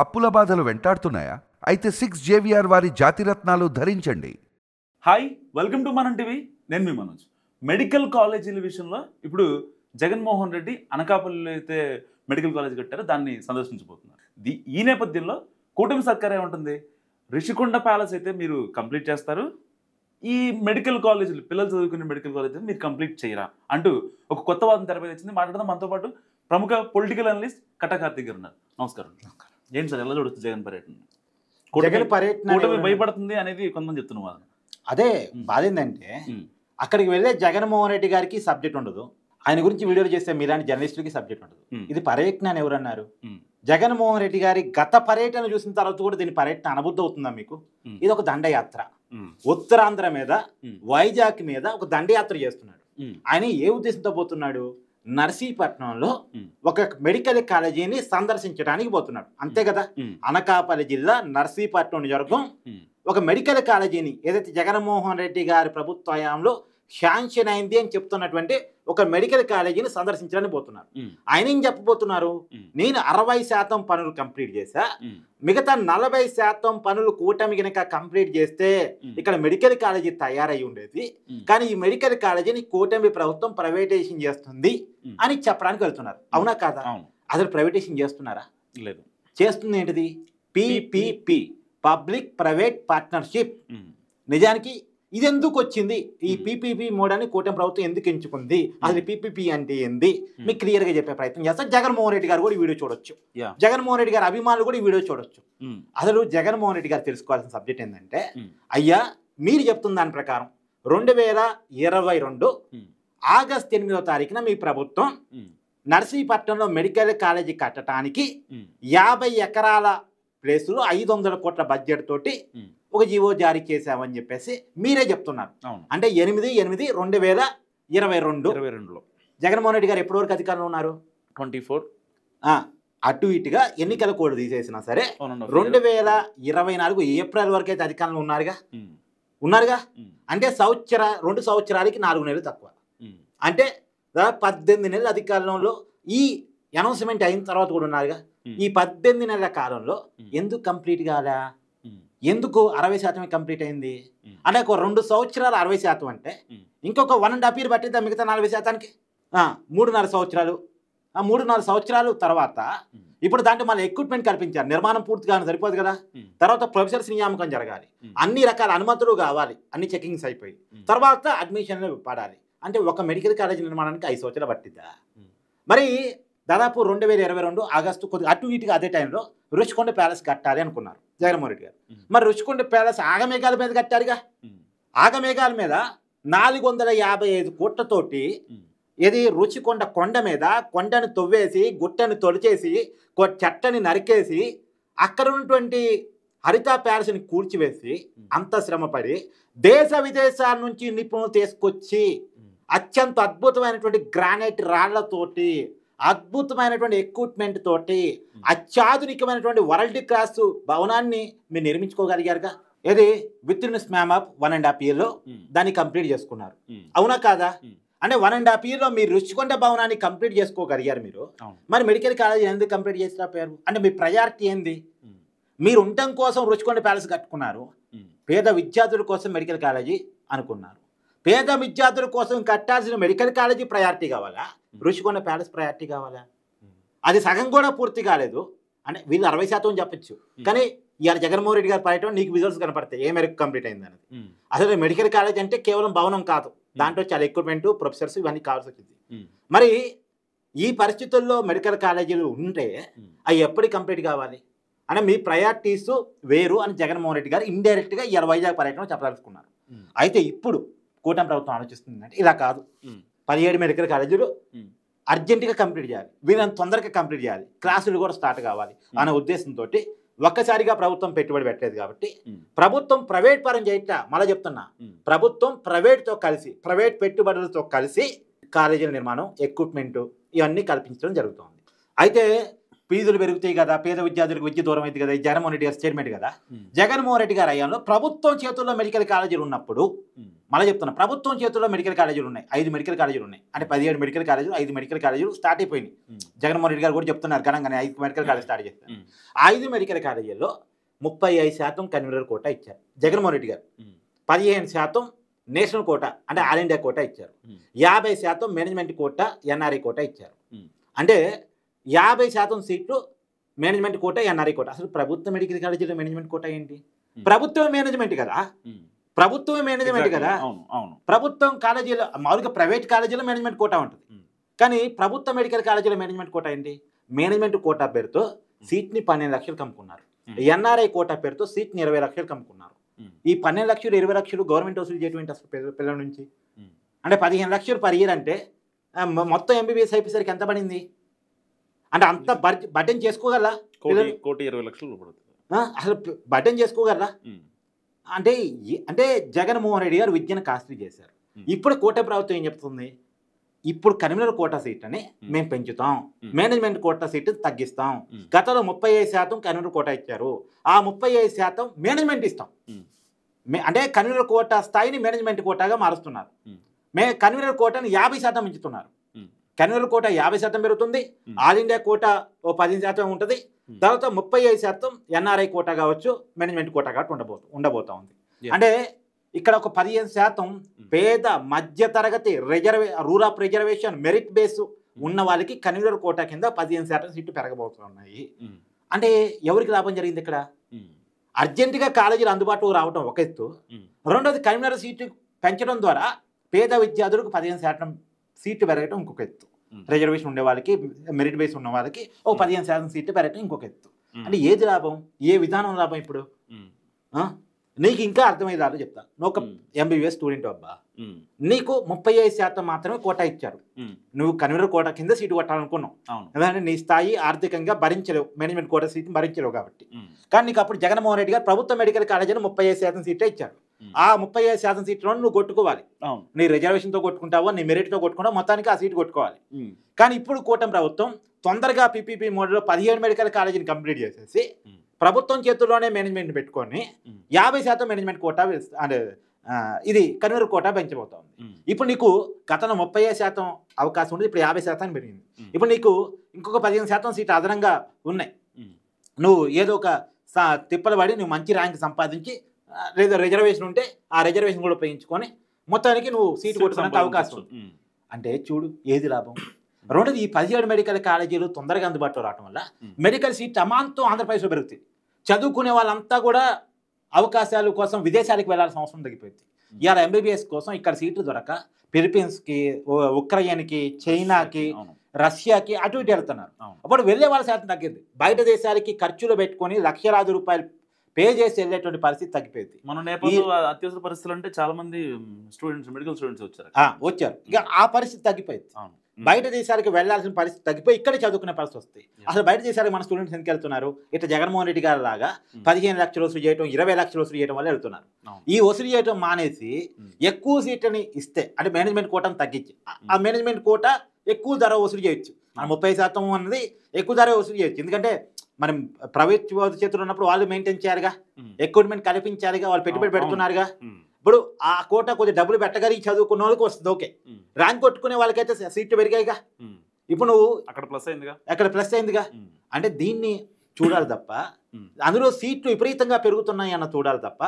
అప్పుల బాధలు వెంటాడుతున్నాయా? అయితే 6 జేవిఆర్ వారి జాతిరత్నాలు ధరించండి. హాయ్, వెల్కమ్ టు మనం టీవీ. నేను మీ మనోజ్. మెడికల్ కాలేజీల విషయంలో ఇప్పుడు జగన్మోహన్ రెడ్డి అనకాపల్లిలో అయితే మెడికల్ కాలేజ్ కట్టారో దాన్ని సందర్శించబోతున్నారు. ఈ నేపథ్యంలో కూటమి సర్కార్ ఏముంటుంది, రిషికొండ ప్యాలెస్ అయితే మీరు కంప్లీట్ చేస్తారు, ఈ మెడికల్ కాలేజీలు పిల్లలు చదువుకునే మెడికల్ కాలేజ్ మీరు కంప్లీట్ చేయరా అంటూ ఒక కొత్త వాదన తెరపై వచ్చింది. మాట్లాడదాం మనతో పాటు ప్రముఖ పొలిటికల్ అనలిస్ట్ కట్టా కార్తీక్ గారు ఉన్నారు. నమస్కారం. ఏంటి సార్, ఎలా చూడొచ్చు జగన్ పర్యటన? కూటమి భయపడుతుంది అనేది కొంతమంది చెప్తున్నారు. అదే బాధ ఏంటంటే అక్కడికి వెళ్ళే జగన్మోహన్ రెడ్డి గారికి సబ్జెక్ట్ ఉండదు, ఆయన గురించి వీడియోలు చేస్తే మీలాంటి జర్నలిస్టులకి సబ్జెక్ట్ ఉండదు. ఇది పర్యటన అని ఎవరన్నారు? జగన్మోహన్ రెడ్డి గారి గత పర్యటన చూసిన తర్వాత కూడా దీని పర్యటన అనుబుద్ధి అవుతుందా మీకు? ఇది ఒక దండయాత్ర. ఉత్తరాంధ్ర మీద, వైజాగ్ మీద ఒక దండయాత్ర చేస్తున్నాడు. ఆయన ఏ ఉద్దేశంతో పోతున్నాడు? నర్సీపట్నంలో ఒక మెడికల్ కాలేజీని సందర్శించడానికి పోతున్నాడు, అంతే కదా. అనకాపల్లి జిల్లా నర్సీపట్నం నియోజకవర్గం ఒక మెడికల్ కాలేజీని ఏదైతే జగన్మోహన్ రెడ్డి గారి ప్రభుత్వ హయాంలో శాంక్షన్ అయింది అని చెప్తున్నటువంటి ఒక మెడికల్ కాలేజీని సందర్శించడానికి పోతున్నారు. ఆయన ఏం చెప్పబోతున్నారు? నేను 60% పనులు కంప్లీట్ చేశా, మిగతా 40% పనులు కూటమి కనుక కంప్లీట్ చేస్తే ఇక్కడ మెడికల్ కాలేజీ తయారై ఉండేది, కానీ ఈ మెడికల్ కాలేజీని కూటమి ప్రభుత్వం ప్రైవేటైజేషన్ చేస్తుంది అని చెప్పడానికి వెళ్తున్నారు. అవునా కాదా? అసలు ప్రైవేటైజేషన్ చేస్తున్నారా? లేదు. చేస్తుంది ఏంటిది? PPP, public private partnership. నిజానికి ఇది ఎందుకు వచ్చింది? ఈ PPP మోడల్ని కూటమి ప్రభుత్వం ఎందుకు ఎంచుకుంది? అసలు PPP అంటే ఏంది మీకు క్లియర్ గా చెప్పే ప్రయత్నం చేస్తారు. జగన్మోహన్ రెడ్డి గారు కూడా ఈ వీడియో చూడొచ్చు, జగన్మోహన్ రెడ్డి గారి అభిమానులు కూడా ఈ వీడియో చూడొచ్చు. అసలు జగన్మోహన్ రెడ్డి గారు తెలుసుకోవాల్సిన సబ్జెక్ట్ ఏంటంటే, అయ్యా మీరు చెప్తున్న దాని ప్రకారం 2022 ఆగస్టు 8వ తారీఖున మీ ప్రభుత్వం నర్సీపట్నంలో మెడికల్ కాలేజీ కట్టడానికి 50 ఎకరాల ప్లేసులో 500 కోట్ల బడ్జెట్ తోటి ఒక జీవో జారీ చేశామని చెప్పేసి మీరే చెప్తున్నారు. అంటే 8/8/2022 జగన్మోహన్ రెడ్డి గారు ఎప్పటి వరకు అధికారంలో ఉన్నారు? 24. అటు ఇటుగా ఎన్నికల కోడ్ తీసేసినా సరే 2024 ఏప్రిల్ వరకు అయితే అధికారంలో ఉన్నారుగా. అంటే 2 సంవత్సరాలకి 4 నెలలు తక్కువ. అంటే 18 నెలల అధికారంలో ఈ అనౌన్స్మెంట్ అయిన తర్వాత కూడా ఉన్నారుగా. ఈ 18 నెలల కాలంలో ఎందుకు కంప్లీట్ కాదా? ఎందుకు 60% కంప్లీట్ అయింది? అంటే ఒక 2 సంవత్సరాలు 60% అంటే ఇంకొక 1.5 year పట్టిద్దా మిగతా 40%కి? 3.5 సంవత్సరాలు. 3.5 సంవత్సరాలు తర్వాత ఇప్పుడు దాంట్లో మళ్ళీ ఎక్విప్మెంట్ కల్పించారు. నిర్మాణం పూర్తిగా సరిపోదు కదా. తర్వాత ప్రొఫెసర్స్ నియామకం జరగాలి, అన్ని రకాల అనుమతులు కావాలి, అన్ని చెకింగ్స్ అయిపోయి తర్వాత అడ్మిషన్లు పడాలి. అంటే ఒక మెడికల్ కాలేజ్ నిర్మాణానికి 5 సంవత్సరాలు పట్టిద్దా? మరి దాదాపు 2022 ఆగస్టు కొద్దిగా అటు ఇటుగా అదే టైంలో రుషికొండ ప్యాలెస్ కట్టాలి అనుకున్నారు జగన్మోహన్ రెడ్డి గారు. మరి రుషికొండ ప్యాలెస్ ఆగమేఘాల మీద కట్టారుగా. ఆగమేఘాల మీద 455 కోట్లతోటి ఇది రుషికొండ కొండ మీద కొండను తవ్వేసి గుట్టను తొలిచేసి చెట్టని నరికేసి అక్కడ ఉన్నటువంటి హరిత ప్యాలెస్ని కూల్చివేసి అంత శ్రమపడి దేశ విదేశాల నుంచి నిపుణులు తీసుకొచ్చి అత్యంత అద్భుతమైనటువంటి గ్రానైట్ రాళ్లతోటి, అద్భుతమైనటువంటి ఎక్విప్మెంట్ తోటి అత్యాధునికమైనటువంటి వరల్డ్ క్లాస్ భవనాన్ని మీరు నిర్మించుకోగలిగారుగా. ఏది విత్ ఇన్ స్పాన్ ఆఫ్ 1.5 yearలో దాన్ని కంప్లీట్ చేసుకున్నారు. అవునా కాదా? అంటే 1.5 yearలో మీరు రుషికొండ భవనాన్ని కంప్లీట్ చేసుకోగలిగారు మీరు. మరి మెడికల్ కాలేజీ ఎందుకు కంప్లీట్ చేసిపోయారు? అంటే మీ ప్రయారిటీ ఏంది? మీరు ఉండటం కోసం రుషికొండ ప్యాలెస్ కట్టుకున్నారు, పేద విద్యార్థుల కోసం మెడికల్ కాలేజీ అనుకున్నారు. పేద విద్యార్థుల కోసం కట్టాల్సిన మెడికల్ కాలేజీ ప్రయారిటీ కావాలా, రుషికొండ ప్యాలెస్ ప్రయారిటీ కావాలా? అది సగం కూడా పూర్తి కాలేదు. అంటే వీళ్ళు 60% చెప్పచ్చు, కానీ ఇవాళ జగన్మోహన్ రెడ్డి గారి పర్యటన నీకు విజువల్స్ కనపడతాయి ఏ మేరకు కంప్లీట్ అయింది అనేది. అసలు మెడికల్ కాలేజ్ అంటే కేవలం భవనం కాదు, దాంట్లో చాలా ఎక్విప్మెంట్, ప్రొఫెసర్స్ ఇవన్నీ కావాల్సి వచ్చింది. మరి ఈ పరిస్థితుల్లో మెడికల్ కాలేజీలు ఉంటే అవి ఎప్పుడు కంప్లీట్ కావాలి? అంటే మీ ప్రయారిటీస్ వేరు అని జగన్మోహన్ రెడ్డి గారు ఇండైరెక్ట్గా ఇవాళ వైజాగ్ పర్యటన చెప్పదలుచుకున్నారు. అయితే ఇప్పుడు కూటమి ప్రభుత్వం ఆలోచిస్తుందంటే ఇలా కాదు, 17 మెడికల్ కాలేజీలు అర్జెంటుగా కంప్లీట్ చేయాలి, వీళ్ళని తొందరగా కంప్లీట్ చేయాలి, క్లాసులు కూడా స్టార్ట్ కావాలి అనే ఉద్దేశంతో ఒక్కసారిగా ప్రభుత్వం పెట్టుబడి పెట్టలేదు. కాబట్టి ప్రభుత్వం ప్రైవేట్ పరం చేయట్లా, మళ్ళీ చెప్తున్నా, ప్రభుత్వం ప్రైవేట్తో కలిసి, ప్రైవేట్ పెట్టుబడులతో కలిసి కాలేజీల నిర్మాణం, ఎక్విప్మెంట్ ఇవన్నీ కల్పించడం జరుగుతుంది. అయితే ఫీజులు పెరుగుతాయి కదా, పేద విద్యార్థులకు విద్య దూరం అయింది కదా, ఈ జగన్మోహన్ రెడ్డి గారి స్టేట్మెంట్ కదా. జగన్మోహన్ రెడ్డి గారి అయ్యంలో ప్రభుత్వం చేతుల్లో మెడికల్ కాలేజీలు ఉన్నప్పుడు, మళ్ళీ చెప్తున్నా, ప్రభుత్వం చేతుల్లో మెడికల్ కాలేజీలు ఉన్నాయి, 5 మెడికల్ కాలేజీలు ఉన్నాయి. అంటే 17 మెడికల్ కాలేజీలు, 5 మెడికల్ కాలేజీలు స్టార్ట్ అయిపోయినాయి. జగన్మోహన్ రెడ్డి గారు కూడా చెప్తున్నారు ఘనంగానే 5 మెడికల్ కాలేజ్ స్టార్ట్ చేస్తారు. 5 మెడికల్ కాలేజీల్లో 35% కన్వీనర్ కోటా ఇచ్చారు జగన్మోహన్ రెడ్డి గారు. 15% నేషనల్ కోటా అంటే ఆల్ ఇండియా కోటా ఇచ్చారు. 50% మేనేజ్మెంట్ కోటా, ఎన్ఆర్ఐ కోటా ఇచ్చారు. అంటే 50% సీట్లు మేనేజ్మెంట్ కోటా, ఎన్ఆర్ఐ కోటా. అసలు ప్రభుత్వ మెడికల్ కాలేజీలో మేనేజ్మెంట్ కోటా ఏంటి? ప్రభుత్వం మేనేజ్మెంట్ కదా, ప్రభుత్వమే మేనేజ్మెంట్ కదా. ప్రభుత్వం కాలేజీలో మామూలుగా ప్రైవేట్ కాలేజీలో మేనేజ్మెంట్ కోటా ఉంటుంది, కానీ ప్రభుత్వ మెడికల్ కాలేజీలో మేనేజ్మెంట్ కోటా ఏంటి? మేనేజ్మెంట్ కోటా పేరుతో సీట్ని 12 లక్షలు కమ్ముకున్నారు. ఎన్ఆర్ఐ కోటా పేరుతో సీట్ని 20 లక్షలు కమ్ముకున్నారు. ఈ 12 లక్షలు 20 లక్షలు గవర్నమెంట్ వసూలు చేయటం అసలు పిల్లల నుంచి. అంటే 15 లక్షలు పర్ ఇయర్ అంటే మొత్తం ఎంబీబీఎస్ అయిపోయేసరికి ఎంత పడింది? అంటే అంత బడ్జెట్ చేసుకోగలరా? 1,20,00,000 అసలు బడ్జెట్ చేసుకోగలరా? అంటే అంటే జగన్మోహన్ రెడ్డి గారు విద్యను కాస్ట్లీ చేశారు. ఇప్పుడు కోట ప్రభుత్వం ఏం చెప్తుంది? ఇప్పుడు కన్వీనర్ కోటా సీట్ అని మేము పెంచుతాం, మేనేజ్మెంట్ కోటా సీట్ తగ్గిస్తాం. గతంలో 35% కన్వీనర్ కోటా ఇచ్చారు, ఆ 35% మేనేజ్మెంట్ ఇస్తాం. అంటే కన్వీనర్ కోటా స్థాయిని మేనేజ్మెంట్ కోటాగా మారుస్తున్నారు. కన్వీనర్ కోటాని 50% పెంచుతున్నారు. కన్వీనర్ కోటా 50% పెరుగుతుంది, ఆల్ ఇండియా కోటా 10% ఉంటుంది. తర్వాత 35% ఎన్ఆర్ఐ కోటా కావచ్చు, మేనేజ్మెంట్ కోటా కాబట్టి ఉండబోతా ఉంది. అంటే ఇక్కడ ఒక 15% పేద మధ్య తరగతి rule of reservation merit base ఉన్న వాళ్ళకి కన్వీనర్ కోటా కింద 15% సీట్లు పెరగబోతున్నాయి. అంటే ఎవరికి లాభం జరిగింది ఇక్కడ? అర్జెంటుగా కాలేజీలు అందుబాటులోకి రావడం ఒక ఎత్తు, రెండోది కన్వీనర్ సీట్లు పెంచడం ద్వారా పేద విద్యార్థులకు 15% సీట్లు పెరగటం ఇంకొక ఎత్తు. రిజర్వేషన్ ఉండే వాళ్ళకి, మెరిట్ బేస్ ఉన్న వాళ్ళకి ఒక 15% సీట్లు పెరగటం ఇంకొక ఎత్తు. అంటే ఏది లాభం? ఏ విధానం లాభం? ఇప్పుడు నీకు ఇంకా అర్థమయ్యేదారు చెప్తా. నువ్వు ఒక ఎంబీబీఎస్ స్టూడెంట్ అబ్బా, నీకు 35% మాత్రమే కోటా ఇచ్చారు. నువ్వు కన్వీనర్ కోటా కింద సీటు కొట్టాలనుకున్నావు, ఎందుకంటే నీ స్థాయి ఆర్థికంగా భరించలేవు, మేనేజ్మెంట్ కోటా సీట్ని భరించలేవు కాబట్టి. కానీ నీకు అప్పుడు జగన్మోహన్ రెడ్డి గారు ప్రభుత్వ మెడికల్ కాలేజీలో 35% సీట్లే ఇచ్చారు. ఆ 35% సీట్లను నువ్వు కొట్టుకోవాలి. నీ రిజర్వేషన్తో కొట్టుకుంటావో, నీ మెరిట్తో కొట్టుకుంటావో, మొత్తానికి ఆ సీటు కొట్టుకోవాలి. కానీ ఇప్పుడు కూటమి ప్రభుత్వం తొందరగా పీపీపీ మోడల్లో 17 మెడికల్ కాలేజీని కంప్లీట్ చేసేసి ప్రభుత్వం చేతుల్లోనే మేనేజ్మెంట్ పెట్టుకొని 50% మేనేజ్మెంట్ కోటా అంటే ఇది కన్వీనర్ కోటా పెంచబోతోంది. ఇప్పుడు నీకు గతంలో 35% అవకాశం ఉంది, ఇప్పుడు 50% పెరిగింది. ఇప్పుడు నీకు ఇంకొక 15% సీట్లు అదనంగా ఉన్నాయి. నువ్వు ఏదో ఒక తిప్పలు పడి నువ్వు మంచి ర్యాంక్ సంపాదించి, లేదా రిజర్వేషన్ ఉంటే ఆ రిజర్వేషన్ కూడా ఉపయోగించుకొని మొత్తానికి నువ్వు సీటు కొట్టుకోవడానికి అవకాశం ఉంది. అంటే చూడు ఏది లాభం? రెండోది, ఈ 17 మెడికల్ కాలేజీలు తొందరగా అందుబాటులో రావడం వల్ల మెడికల్ సీట్ అమాంతం ఆంధ్రప్రదేశ్లో పెరుగుతుంది. చదువుకునే వాళ్ళంతా కూడా అవకాశాల కోసం విదేశాలకు వెళ్లాల్సిన అవసరం తగ్గిపోయింది. ఇవాళ ఎంబీబీఎస్ కోసం ఇక్కడ సీట్లు దొరక ఫిలిప్పీన్స్కి, ఉక్రెయిన్కి, చైనాకి, రష్యాకి అటు ఇటు వెళ్తున్నారు. అప్పుడు వెళ్ళే వాళ్ళ శాతం తగ్గింది. బయట దేశాలకి ఖర్చులు పెట్టుకొని లక్షలాది రూపాయలు పే చేసి వెళ్ళేటువంటి పరిస్థితి తగ్గిపోయింది. మన నేపథ్యంలో అత్యవసర పరిస్థితులు అంటే చాలా మంది స్టూడెంట్స్, మెడికల్ స్టూడెంట్స్ వచ్చారు. ఇక ఆ పరిస్థితి తగ్గిపోయింది. బయట దేశాలకు వెళ్లాల్సిన పరిస్థితి తగ్గిపోయి ఇక్కడే చదువుకునే పరిస్థితి వస్తాయి. అసలు బయట దేశాలకు మన స్టూడెంట్స్ ఎందుకు వెళ్తున్నారు? ఇట్లా జగన్మోహన్ రెడ్డి గారి లాగా 15 లక్షలు వసూలు చేయడం, 20 లక్షలు వసూలు చేయడం వల్ల వెళ్తున్నారు. ఈ వసూలు చేయడం మానేసి ఎక్కువ సీట్లని ఇస్తే, అంటే మేనేజ్మెంట్ కోటాను తగ్గించి ఆ మేనేజ్మెంట్ కోటా ఎక్కువ ధర వసూలు చేయొచ్చు. మన 30% అన్నది ఎక్కువ ధర వసూలు చేయొచ్చు. ఎందుకంటే మనం ప్రైవేట్ చేతులు ఉన్నప్పుడు వాళ్ళు మెయింటైన్ చేయాలిగా, ఎక్విప్మెంట్ కల్పించాలిగా, వాళ్ళు పెట్టుబడి పెడుతున్నారుగా. ఇప్పుడు ఆ కోట కొద్దిగా డబ్బులు పెట్టగలిగి చదువుకున్న వాళ్ళకి వస్తుంది, ఓకే. ర్యాంక్ కొట్టుకునే వాళ్ళకైతే సీట్లు పెరిగాయిగా. ఇప్పుడు నువ్వు అక్కడ ప్లస్ అయిందిగా. అంటే దీన్ని చూడాలి తప్ప, అందులో సీట్లు విపరీతంగా పెరుగుతున్నాయి అన్న చూడాలి తప్ప,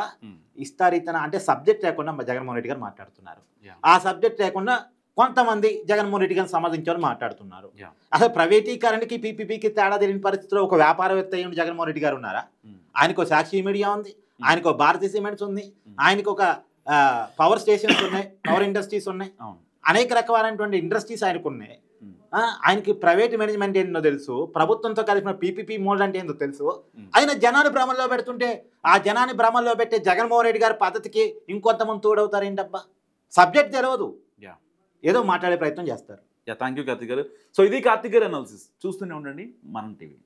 ఇస్తారీతన అంటే సబ్జెక్ట్ లేకుండా జగన్మోహన్ రెడ్డి గారు మాట్లాడుతున్నారు. ఆ సబ్జెక్ట్ లేకుండా కొంతమంది జగన్మోహన్ రెడ్డి గారిని సమర్థించాలని మాట్లాడుతున్నారు. అసలు ప్రైవేటీకరణకి పీపీపీకి తేడా తెలియని పరిస్థితిలో ఒక వ్యాపారవేత్త అయ్యి జగన్మోహన్ రెడ్డి గారు ఉన్నారా? ఆయనకు సాక్షి మీడియా ఉంది, ఆయనకు భారతీయ సిమెంట్స్ ఉంది, ఆయనకు ఒక పవర్ స్టేషన్స్ ఉన్నాయి, పవర్ ఇండస్ట్రీస్ ఉన్నాయి, అనేక రకమైనటువంటి ఇండస్ట్రీస్ ఆయనకు ఉన్నాయి. ఆయనకి ప్రైవేట్ మేనేజ్మెంట్ ఏంటో తెలుసు, ప్రభుత్వంతో కలిసిన పీపీపీ మోడల్ అంటే ఏంటో తెలుసు. ఆయన జనాన్ని భ్రమంలో పెడుతుంటే ఆ జనాన్ని భ్రమంలో పెట్టే జగన్మోహన్ రెడ్డి గారి పద్ధతికి ఇంకొంతమంది తోడవుతారు ఏంటబ్బా? సబ్జెక్ట్ తెలియదు, ఏదో మాట్లాడే ప్రయత్నం చేస్తారు. థ్యాంక్ యూ కార్తిక్ గారు. సో ఇది కార్తిక్ గారు అనాలిసిస్. చూస్తూనే ఉండండి మనం టీవీ.